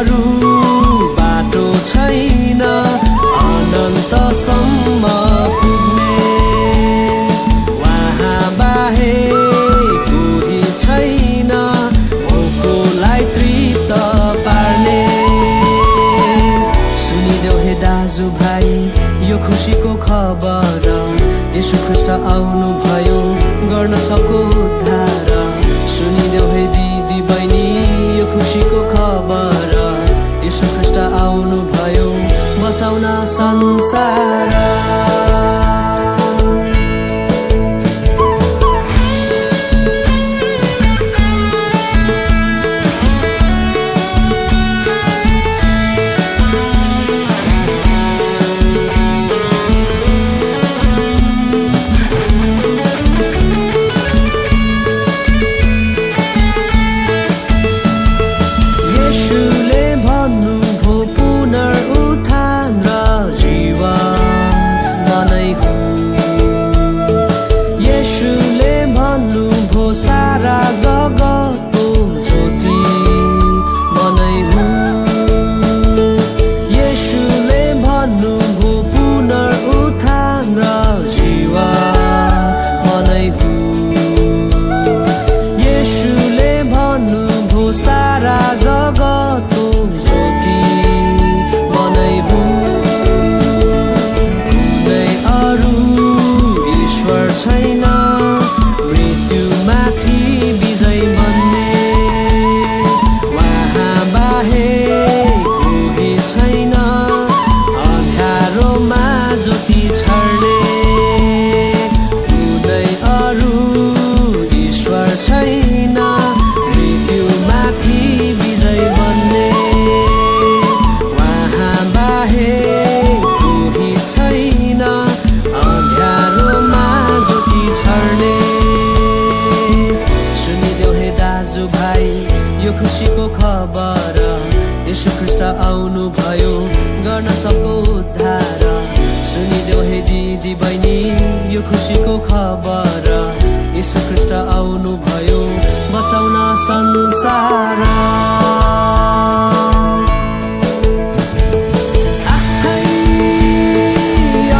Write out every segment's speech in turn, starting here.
अरू बाटो छैन अनन्तसम्म पुग्ने वहाँ बाहेक कोही छैन भोकोलाई तृप्त पार्ने। सुनिदेऊ हे दाजुभाइ यो खुसीको खबर येशू ख्रीष्ट आउनु भयो गर्न सको उद्धार। सुनिदेऊ हे दिदी बहिनी यो खुसीको खबर येशू ख्रीष्ट आउनु भयो बचाउन संसार। छैन मृत्युमाथि विजय बन्ने वहाँ बाहेक कोही छैन अँध्यारोमा ज्योति छर्ने कुनै अरू ईश्वर छैन मृत्युमाथि विजय बन्ने वहाँ बाहेक कोही छैन अँध्यारोमा छर्ने। सुनिदेऊ हे दाजुभाइ यो खुसीको खबर येशू ख्रीष्ट आउनु भयो गर्न सको उद्धार। सुनिदेऊ हे दिदी बहिनी यो खुसीको खबर येशू ख्रीष्ट आउनु भयो बचाउन संसार।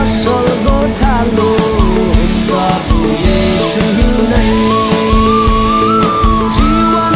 असल गोठालो जीवन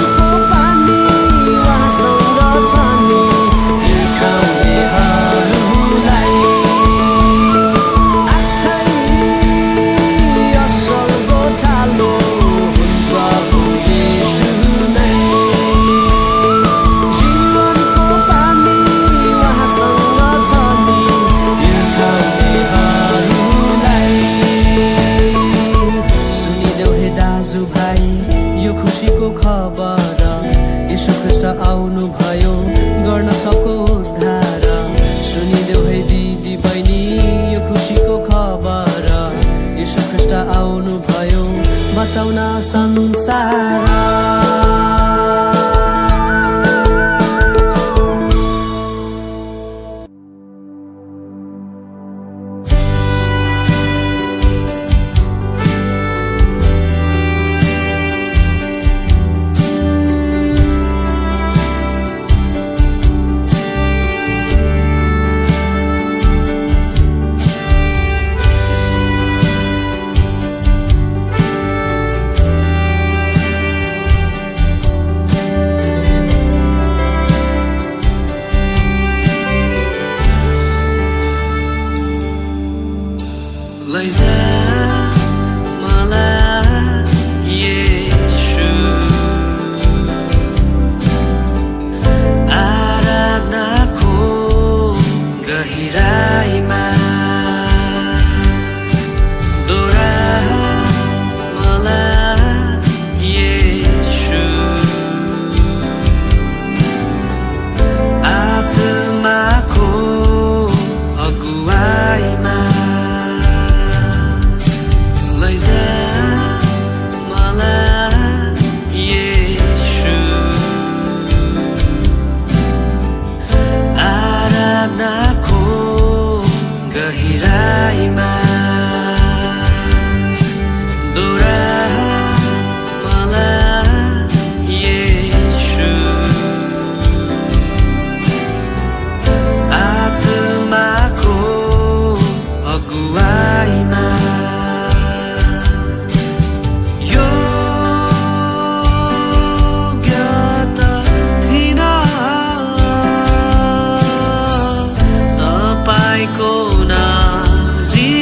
तपाईँको नजिकाउने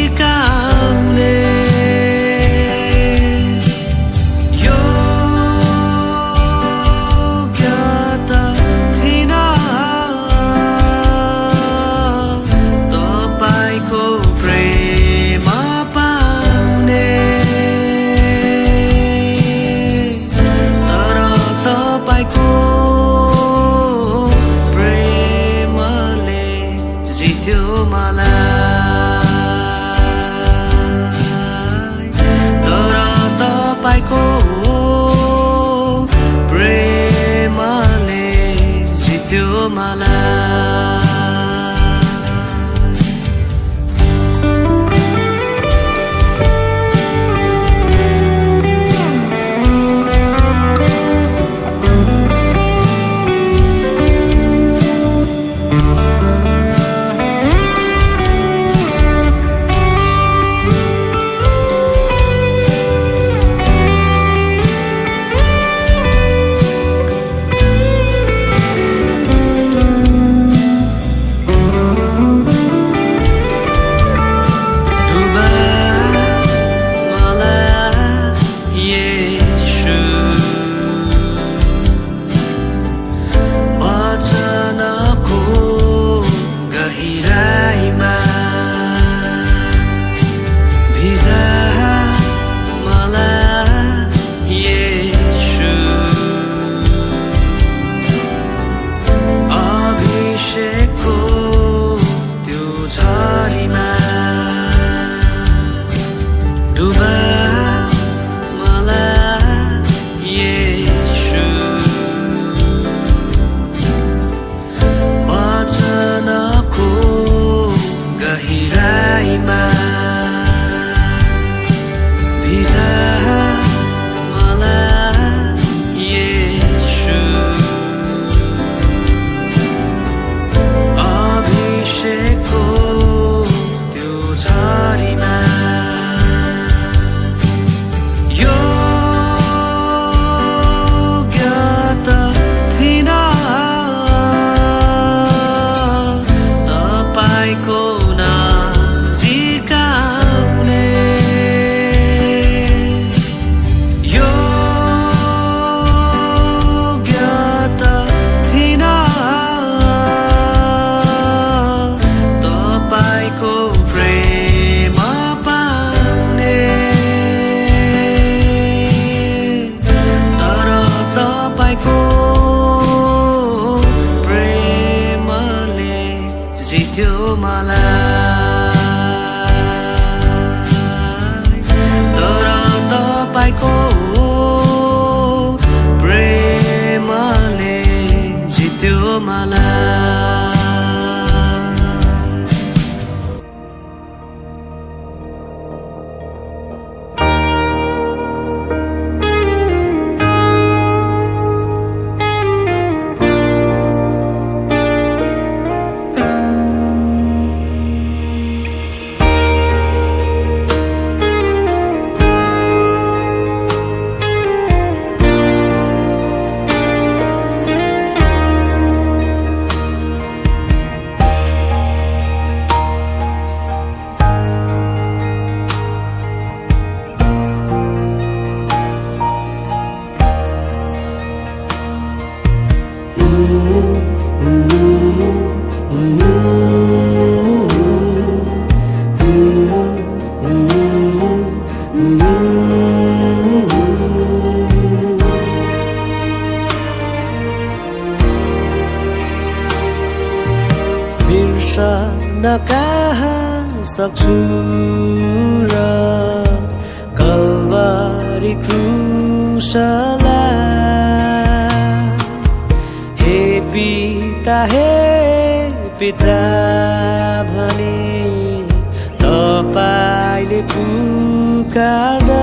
बिर्सन कहाँ सक्छु र कल्वारी क्रुसलाई हे पिता भने तपाईले पुकार्दा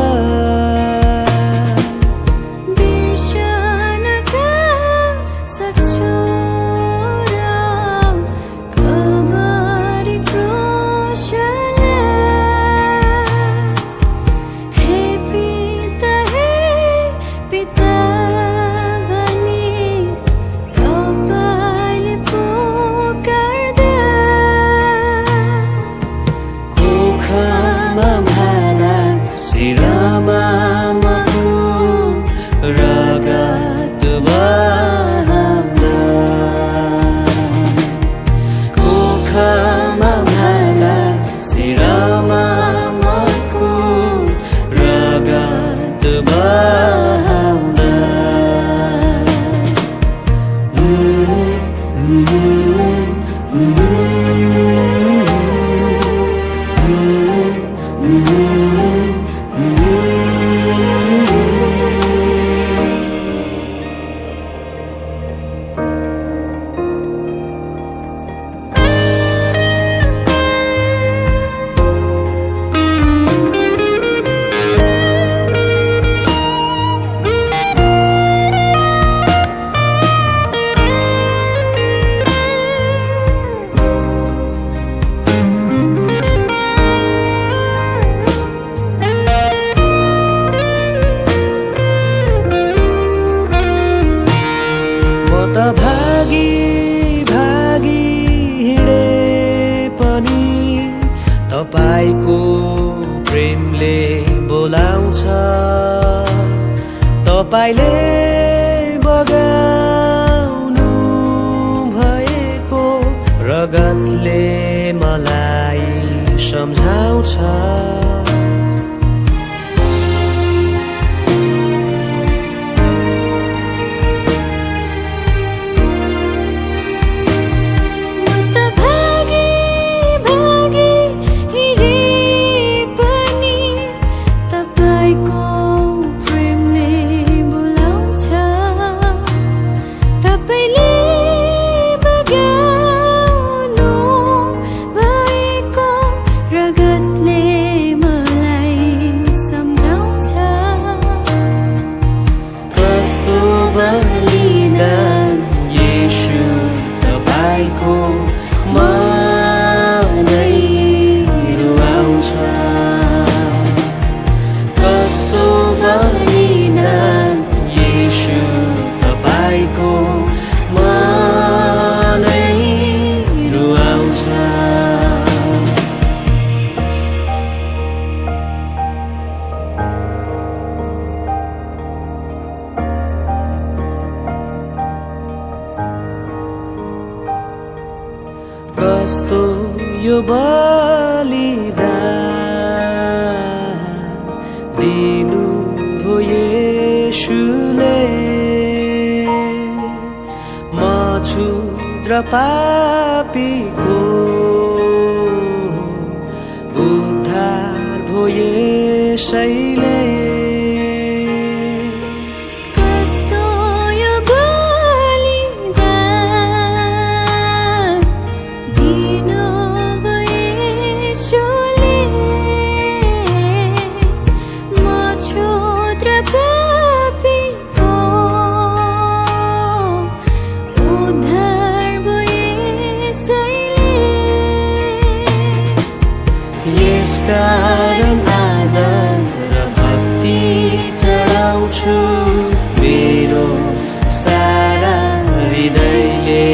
तपाईको प्रेमले बोलाउँछ तपाईले बगाउनु भएको रगतले मलाई सम्झाउँछ कस्तो यो बलिदान दिनु भो येशूले म क्षुद्र पापीको उद्धार भो यसैले कारण आदर र भक्ति चढाउँछु मेरो सारा हृदयले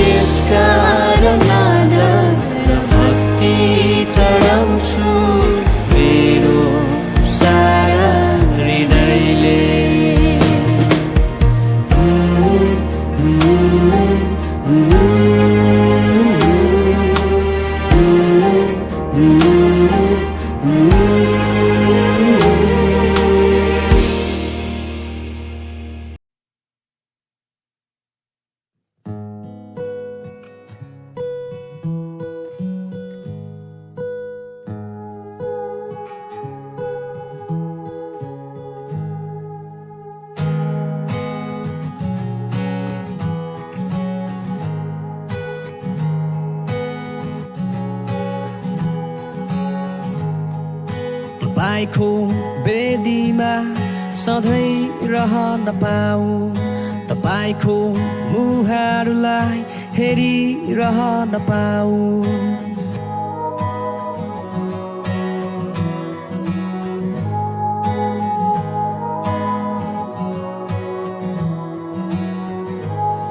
यसकारण आदर र भक्ति चढाउँछु मेरो सारा हृदयले तपाईँको वेदीमा सधैँ रहन पाऊँ तपाईँको मुहारलाई हेरिरहन पाऊँ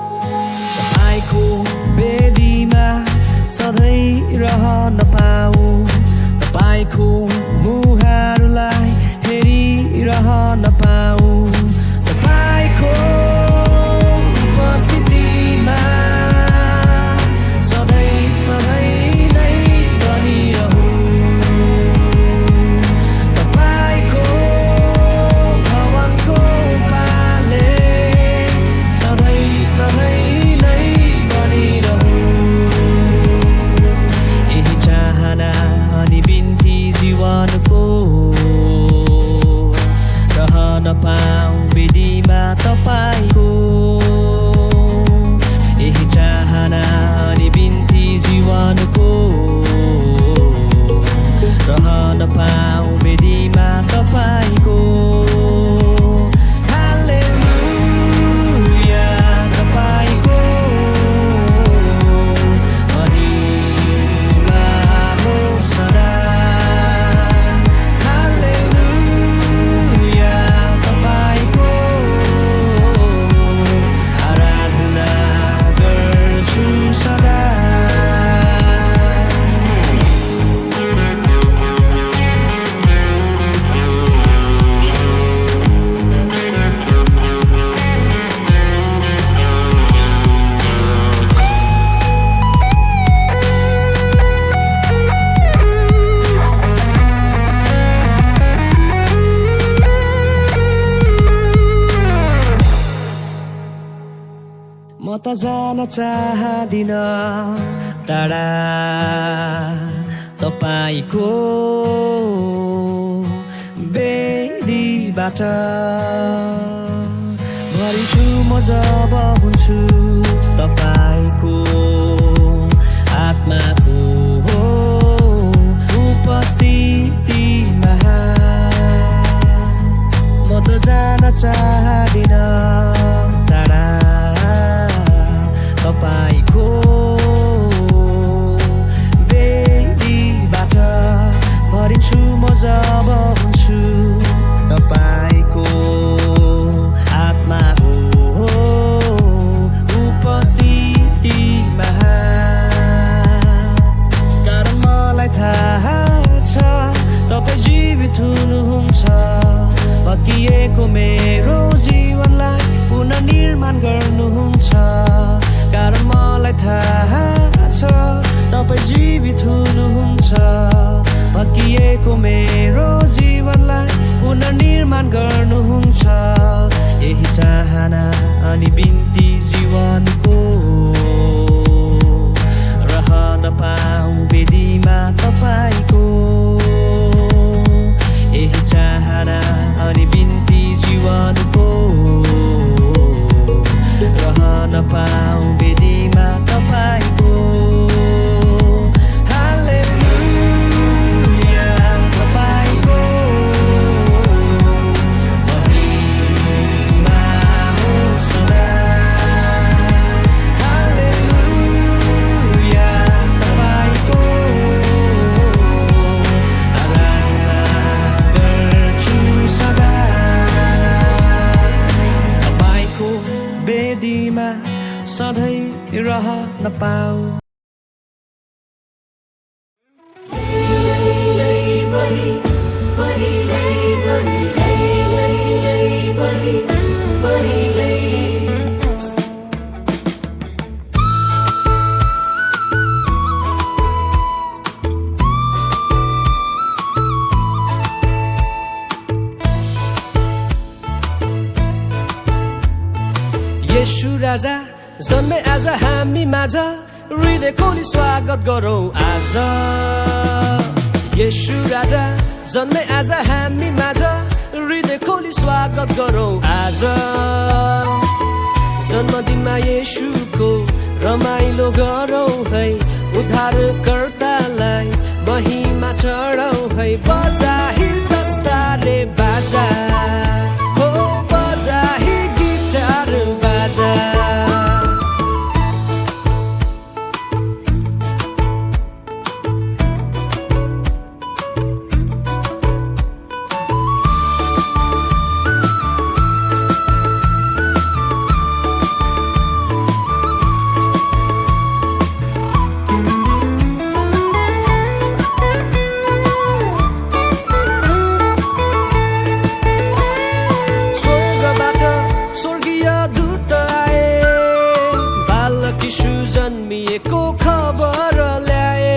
तपाईँको वेदीमा सधैँ रहन पाऊँ तपाईँको मुहारलाई हेरिरहन पाऊँ तपाईँको उपस्थितिमा सधैँ सधैँ नै बनिरहूँ तपाईँको भवनको पाले सधैँ सधैँ नै बनिरहूँ यही चाहना अनि बिन्ती जीवनको रहन पाऊँ विधिमा तपाईँ त जान चाहदिन टाढा तपाईको बेदीबाट भरिछु म जब हुन्छु तपाईको आत्माको उपस्थितिमा म त जान चाहदिन टाढा तपाईको बेदीबाट भरिन्छु म जब हुन्छु तपाईको आत्माको उपस्थितिमा कारण मलाई थाहा छ तपाईँ जीवित हुनुहुन्छ भत्किएको मेरो जीवनलाई पुनर्निर्माण गर्नुहुन्छ कारण मलाई थाहा छ तपाईँ जीवित हुनुहुन्छ भत्किएको मेरो जीवनलाई पुनर्निर्माण गर्नुहुन्छ यही चाहना अनि बिन्ती जीवनको रहन पाऊँ वेदीमा तपाईको यही चाहना अनि बिन्ती जीवनको रहन पाऊँ वेदीमा तपाईको हालेलुया तपाईको महिमा होस् सदा हालेलुया तपाईको आराधना गर्छु सदा तपाईको वेदीमा सधैँ रहन पाऊँ येशू राजा जन्मे आज हामी माझ हृदय खोली स्वागत गरौँ आज येशू राजा जन्मे आज हामी माझ हृदय खोली स्वागत गरौँ आज जन्मदिनमा येशूको रमाइलो गरौँ है उद्धारकर्तालाई महिमा चढाउँ है बजाही दस्तारे बाजा हो बजाही गिटार बाजा जन्मिएको खबर ल्याए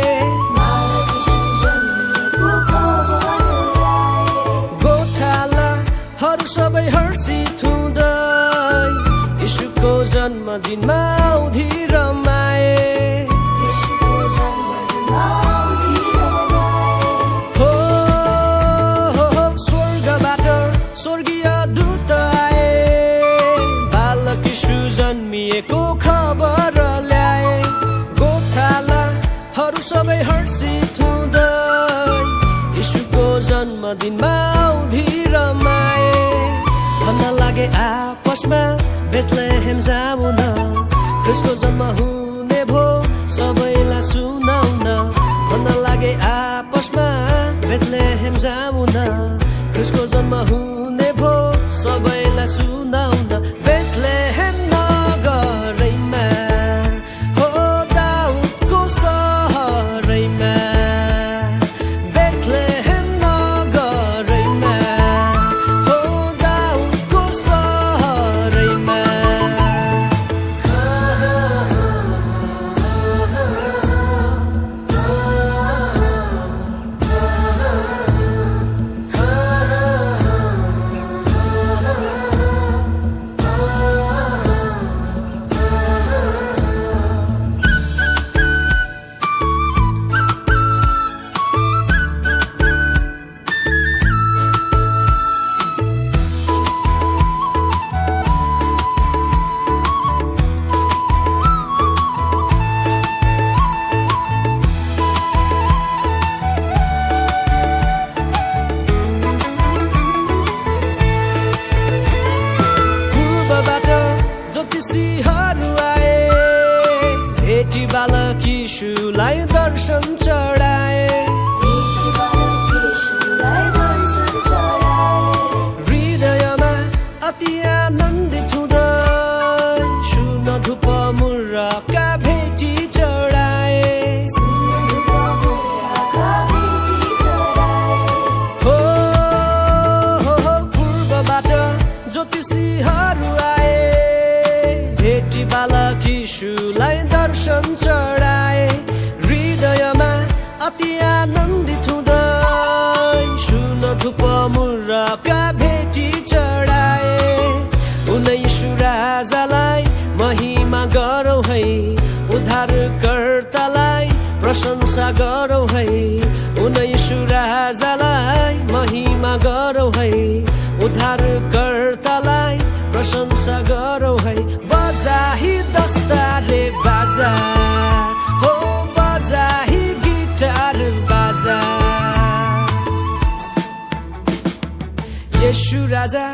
गोठालाहरू सबै हर्षित हुँदै यीशुको जन्मदिनमा औधी रमाए हो स्वर्गबाट स्वर्गीय दूत आए बालक यीशु जन्मिएको खबर सबै हर्षित हुँदै यीशुको जन्मदिनमा औधी रमाए भन्न लागे आपसमा बेथलेहेम जाऊ न ख्रिस्टको जन्म हुने भो सबैलाई सुनाउन भन्न लागे आपसमा बेथलेहेम जाऊ न ख्रिस्टको जन्म हुने भो सबैलाई सुनाउन बेथलेहेम नगरैमा बालक यीशुलाई दर्शन चढाए हृदयमा अति आनन्दित हुँदै सुन धुप मुर्रका भेटी चढाए हो पूर्वबाट ज्योतिषीहरू आए भेटी बालक यीशुलाई दर्शन चढाए हृदयमा अति आनन्दित हुँदै सुन धुप मुर्रका भेटी चढाए उनै यीशु राजालाई महिमा गरौँ है उद्धारकर्तालाई प्रशंसा गरौँ है उनै यीशु राजालाई महिमा गरौँ है उद्धारकर्तालाई प्रशंसा गरौँ है बजाही दस्तारे बाजा हो बजाही गिटार बाजा येशू राजा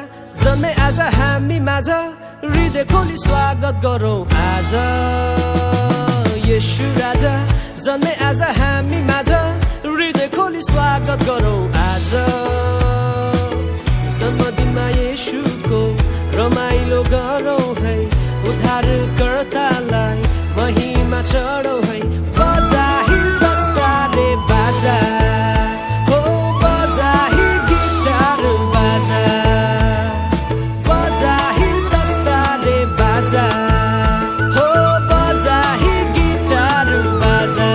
जन्मे आज हामी माझ हृदय खोली स्वागत गरौँ आज येशू राजा जन्मे आज हामी माझ हृदय खोली स्वागत गरौँ आज जन्मदिनमा येशूको रमाइलो गरौँ है उद्धारकर्तालाई महिमा चढौँ है बजाही दस्तारे बाजा हो बजाही गिटार बाजा बजाही दस्तारे बाजा हो बजाही गिटार बाजा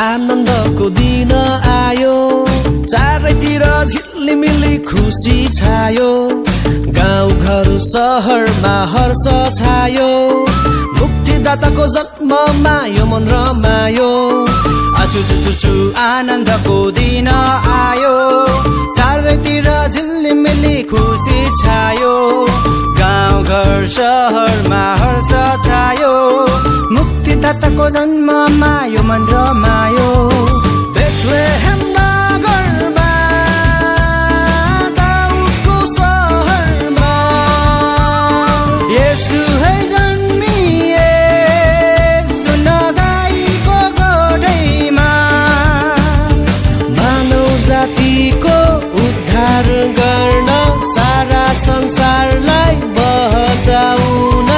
आनन्दको दिन आयो चारैतिर झिलिमिली खुसी छायो गाउँ घर सहरमा हर्ष छायो मुक्तिदाताको जन्ममा यो मन रमायो आचुचुचुचु आनन्दको दिन आयो चारैतिर झिलिमिली खुसी छायो गाउँ घर सहरमा हर्ष छायो मुक्तिदाताको जन्ममा यो मन रमायो बेथलेहेम नगरमा दाउदको सहरमा येशू है जन्मिए सुन गाईको गोठैमा मानव जातिको उद्धार गर्न सारा संसारलाई बचाउन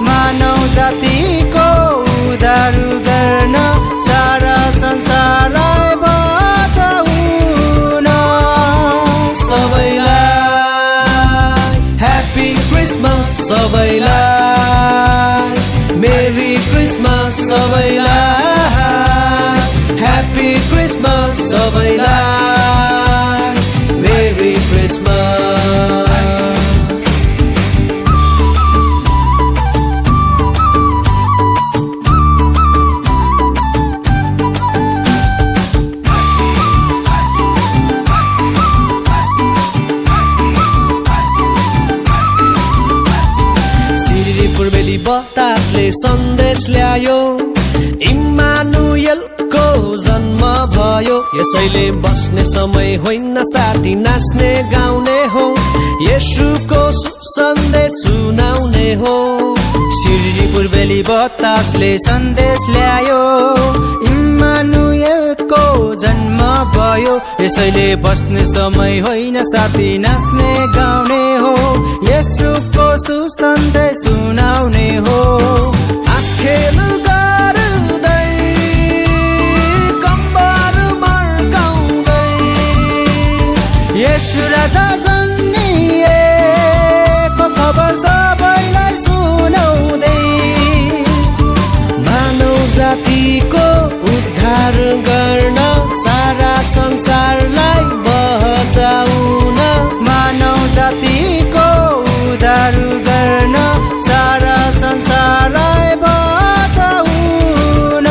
मानव जातिको उद्धार गर्न सारा संसारलाई बचाउन सबैलाई ह्याप्पी क्रिसमस सबैलाई मेरी क्रिसमस सबैलाई ह्याप्पी क्रिसमस सबैलाई मेरी क्रिसमस बतासले सन्देश ल्यायो इम्मानुएलको जन्म भयो यसैले बस्ने समय होइन साथी नाच्ने गाउने हो येशूको सन्देश सुनाउने हो सिरी पूर्वेली बतासले सन्देश ल्यायो इम्मानुएलको जन्म भयो यसैले बस्ने समय होइन साथी नाच्ने गाउने हो येशूको सुसन्देश सुनाउने हो आस्खेल गर्दै कम्बर मर्काउँदै येशू राजा जन्मिएको खबर सबैलाई सुनाउँदै मानव जातिको उद्धार गर्न सारा संसारलाई बचाउन मानव जातिको उद्धार गर्न सारा संसारलाई बचाउन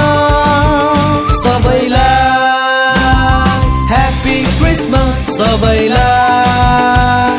सबैलाई ह्याप्पी क्रिसमस सबैलाई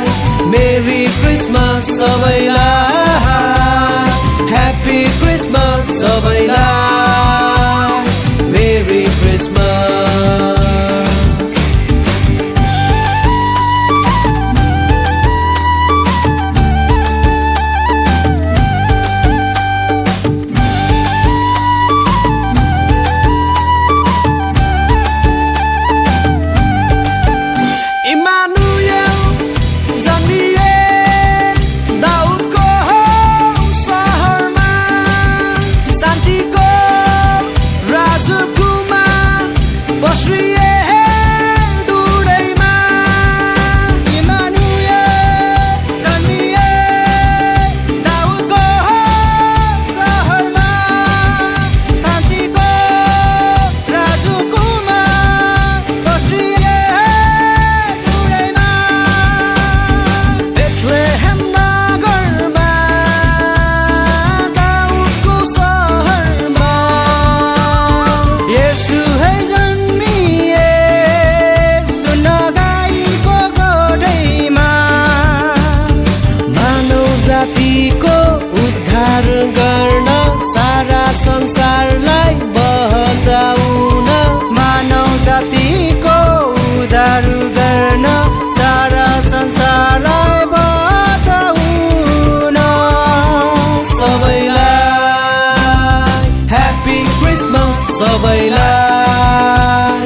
सबैलाई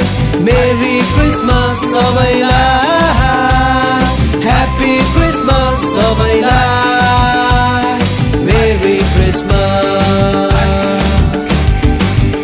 मेरी क्रिसमस सबैलाई ह्याप्पी क्रिसमस सबैलाई